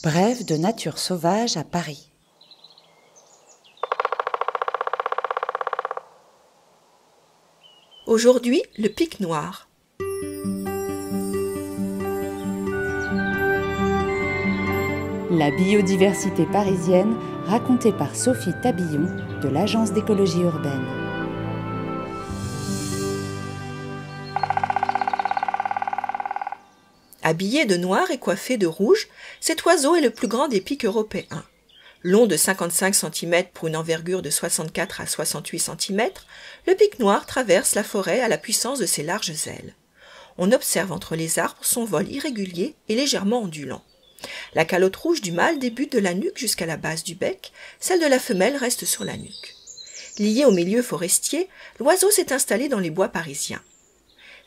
Brève de nature sauvage à Paris. Aujourd'hui, le pic noir. La biodiversité parisienne racontée par Sophie Tabillon de l'Agence d'écologie urbaine. Habillé de noir et coiffé de rouge, cet oiseau est le plus grand des pics européens. Long de 55 cm pour une envergure de 64 à 68 cm, le pic noir traverse la forêt à la puissance de ses larges ailes. On observe entre les arbres son vol irrégulier et légèrement ondulant. La calotte rouge du mâle débute de la nuque jusqu'à la base du bec, celle de la femelle reste sur la nuque. Lié au milieu forestier, l'oiseau s'est installé dans les bois parisiens.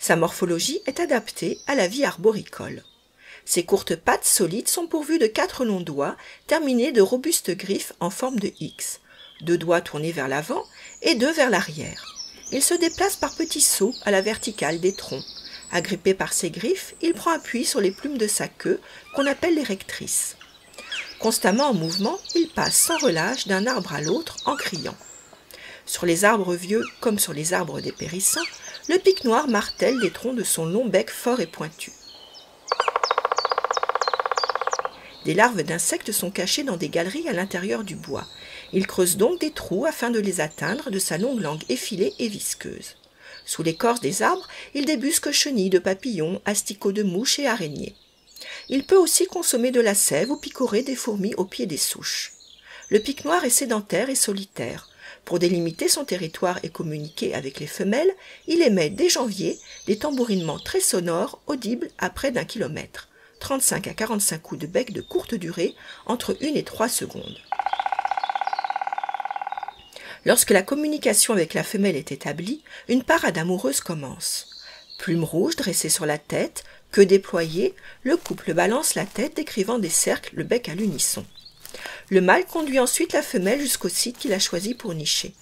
Sa morphologie est adaptée à la vie arboricole. Ses courtes pattes solides sont pourvues de 4 longs doigts terminés de robustes griffes en forme de X, 2 doigts tournés vers l'avant et 2 vers l'arrière. Il se déplace par petits sauts à la verticale des troncs. Agrippé par ses griffes, il prend appui sur les plumes de sa queue qu'on appelle les rectrices. Constamment en mouvement, il passe sans relâche d'un arbre à l'autre en criant. Sur les arbres vieux comme sur les arbres dépérissants, le pic noir martèle des troncs de son long bec fort et pointu. Des larves d'insectes sont cachées dans des galeries à l'intérieur du bois. Il creuse donc des trous afin de les atteindre de sa longue langue effilée et visqueuse. Sous l'écorce des arbres, il débusque chenilles de papillons, asticots de mouches et araignées. Il peut aussi consommer de la sève ou picorer des fourmis au pied des souches. Le pic noir est sédentaire et solitaire. Pour délimiter son territoire et communiquer avec les femelles, il émet dès janvier des tambourinements très sonores audibles à près d'1 kilomètre, 35 à 45 coups de bec de courte durée, entre 1 et 3 secondes. Lorsque la communication avec la femelle est établie, une parade amoureuse commence. Plumes rouges dressées sur la tête, queue déployée, le couple balance la tête décrivant des cercles, le bec à l'unisson. Le mâle conduit ensuite la femelle jusqu'au site qu'il a choisi pour nicher.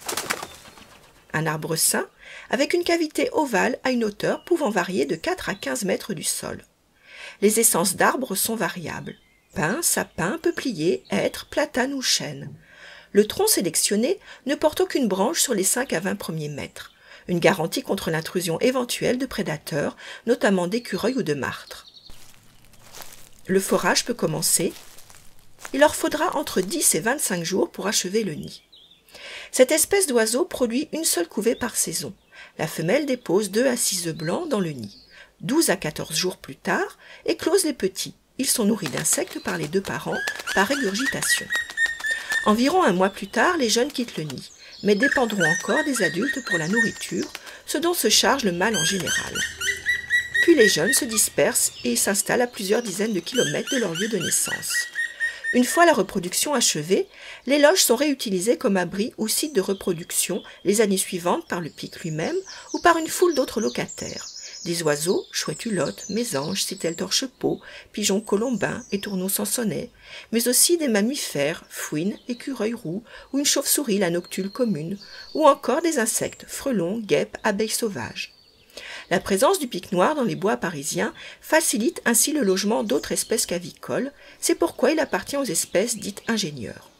Un arbre sain, avec une cavité ovale à une hauteur pouvant varier de 4 à 15 mètres du sol. Les essences d'arbres sont variables. Pin, sapin, peuplier, hêtre, platane ou chêne. Le tronc sélectionné ne porte aucune branche sur les 5 à 20 premiers mètres. Une garantie contre l'intrusion éventuelle de prédateurs, notamment d'écureuils ou de martres. Le forage peut commencer. Il leur faudra entre 10 et 25 jours pour achever le nid. Cette espèce d'oiseau produit une seule couvée par saison. La femelle dépose 2 à 6 œufs blancs dans le nid. 12 à 14 jours plus tard, éclosent les petits. Ils sont nourris d'insectes par les 2 parents, par régurgitation. Environ 1 mois plus tard, les jeunes quittent le nid, mais dépendront encore des adultes pour la nourriture, ce dont se charge le mâle en général. Puis les jeunes se dispersent et s'installent à plusieurs dizaines de kilomètres de leur lieu de naissance. Une fois la reproduction achevée, les loges sont réutilisées comme abri ou site de reproduction les années suivantes par le pic lui-même ou par une foule d'autres locataires. Des oiseaux, chouettes hulottes, mésanges, citelles torche-peau, pigeons colombins et tourneaux sansonnets, mais aussi des mammifères, fouines, écureuils roux ou une chauve-souris, la noctule commune, ou encore des insectes, frelons, guêpes, abeilles sauvages. La présence du pic noir dans les bois parisiens facilite ainsi le logement d'autres espèces qu'avicoles, c'est pourquoi il appartient aux espèces dites ingénieurs.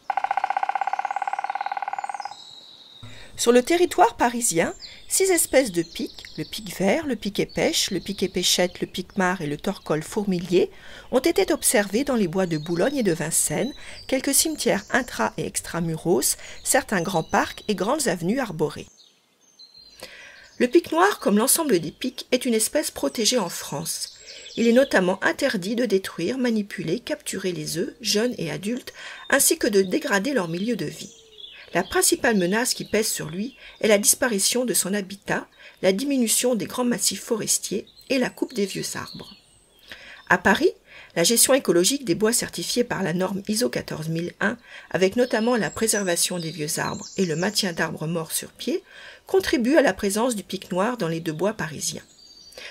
Sur le territoire parisien, 6 espèces de pics, le pic vert, le pic épêche, le pic épêchette, le pic mare et le torcol fourmilier, ont été observés dans les bois de Boulogne et de Vincennes, quelques cimetières intra- et extramuros, certains grands parcs et grandes avenues arborées. Le pic noir, comme l'ensemble des pics, est une espèce protégée en France. Il est notamment interdit de détruire, manipuler, capturer les œufs, jeunes et adultes, ainsi que de dégrader leur milieu de vie. La principale menace qui pèse sur lui est la disparition de son habitat, la diminution des grands massifs forestiers et la coupe des vieux arbres. À Paris, la gestion écologique des bois certifiés par la norme ISO 14001, avec notamment la préservation des vieux arbres et le maintien d'arbres morts sur pied, contribue à la présence du pic noir dans les 2 bois parisiens.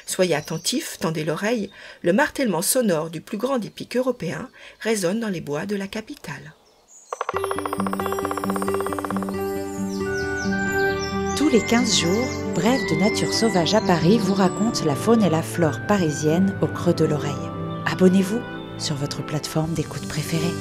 Soyez attentifs, tendez l'oreille, le martèlement sonore du plus grand des pics européens résonne dans les bois de la capitale. Tous les 15 jours, Brève de nature sauvage à Paris vous raconte la faune et la flore parisienne au creux de l'oreille. Abonnez-vous! sur votre plateforme d'écoute préférée.